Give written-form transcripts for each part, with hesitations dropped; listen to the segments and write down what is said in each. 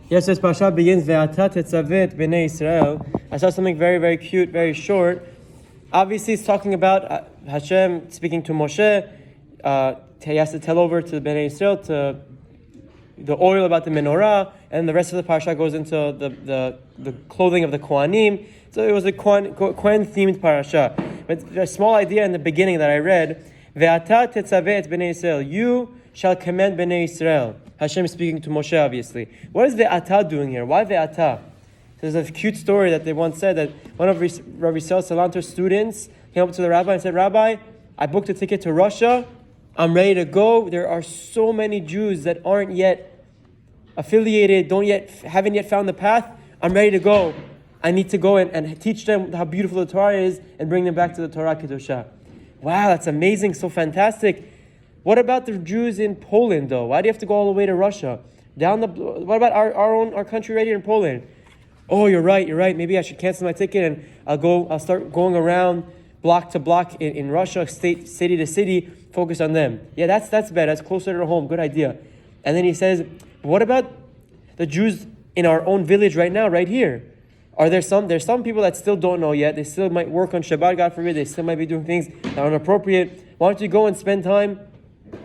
Yes, this Parashat begins, Ve'ata Tetzaveh et Bnei Israel. I saw something very, very cute, very short. Obviously, it's talking about Hashem speaking to Moshe. He has to tell over to Bnei Israel to the oil about the menorah, and the rest of the Parashat goes into the clothing of the Kohanim. So it was a Kohen-themed Parashat. But a small idea in the beginning that I read, Ve'ata Tetzaveh et Bnei Israel. You shall command Bnei Israel. Hashem is speaking to Moshe, obviously. What is Ve'ata doing here? Why Ve'ata? There's a cute story that they once said that one of Rabbi Salanter's students came up to the rabbi and said, Rabbi, I booked a ticket to Russia. I'm ready to go. There are so many Jews that aren't yet affiliated, haven't yet found the path. I'm ready to go. I need to go and teach them how beautiful the Torah is and bring them back to the Torah Kedoshah. Wow, that's amazing, so fantastic. What about the Jews in Poland, though? Why do you have to go all the way to Russia? What about our country right here in Poland? Oh, you're right. Maybe I should cancel my ticket and I'll start going around block to block in Russia, city to city, focus on them. Yeah, that's bad. That's closer to home. Good idea. And then he says, what about the Jews in our own village right now, right here? There's some people that still don't know yet. They still might work on Shabbat, God forbid. They still might be doing things that are inappropriate. Why don't you go and spend time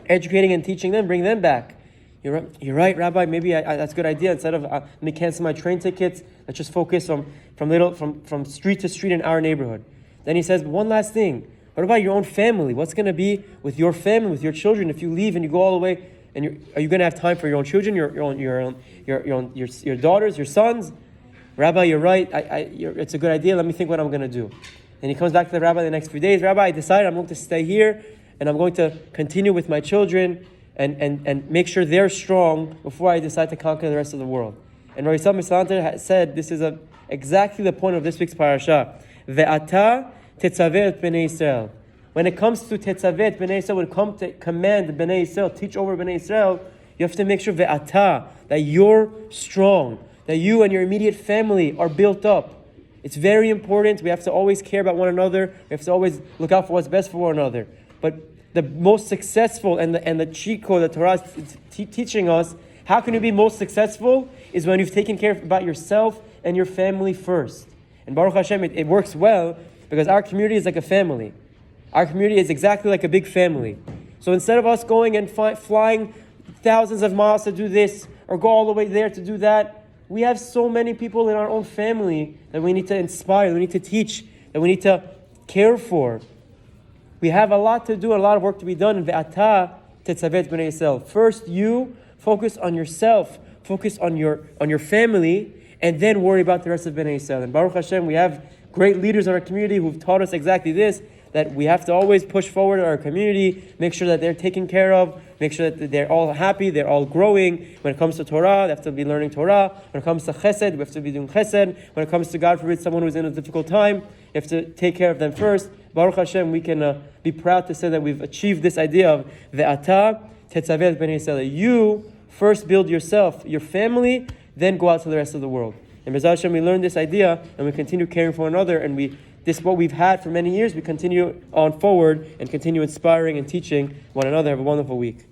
educating and teaching them, bring them back? You're right, Rabbi. Maybe that's a good idea. Instead of let me cancel my train tickets, let's just focus from street to street in our neighborhood. Then he says, one last thing. What about your own family? What's going to be with your family, with your children, if you leave and you go all the way? And are you going to have time for your own children, your daughters, your sons? Rabbi, you're right. It's a good idea. Let me think what I'm going to do. And he comes back to the rabbi the next few days. Rabbi, I decided I'm going to stay here and I'm going to continue with my children and make sure they're strong before I decide to conquer the rest of the world. And Rabbi Salanter said this is exactly the point of this week's parasha. Ve'ata Tetzaveh et Bnei Israel. When it comes to Tetzaveh et Bnei Israel, when it comes to command Bnei Israel, teach over Bnei Israel, you have to make sure Ve'ata, that you're strong, that you and your immediate family are built up. It's very important. We have to always care about one another. We have to always look out for what's best for one another. But the most successful and the cheat code that Torah is teaching us, how can you be most successful, is when you've taken care about yourself and your family first. And Baruch Hashem, it works well because our community is like a family. Our community is exactly like a big family. So instead of us going and flying thousands of miles to do this or go all the way there to do that, we have so many people in our own family that we need to inspire, that we need to teach, that we need to care for. We have a lot to do, a lot of work to be done in Ve'ata Tetzaveh et Bnei Israel. First, you focus on yourself, focus on your family, and then worry about the rest of Bnei Israel. And Baruch Hashem, we have great leaders in our community who've taught us exactly this, that we have to always push forward our community, make sure that they're taken care of, make sure that they're all happy, they're all growing. When it comes to Torah, they have to be learning Torah. When it comes to Chesed, we have to be doing Chesed. When it comes to, God forbid, someone who's in a difficult time, you have to take care of them first. Baruch Hashem, we can be proud to say that we've achieved this idea of Ve'ata Tetzaveh et Bnei Israel. You first build yourself, your family, then go out to the rest of the world. And B'ezrat Hashem, we learn this idea and we continue caring for one another, and this is what we've had for many years. We continue on forward and continue inspiring and teaching one another. Have a wonderful week.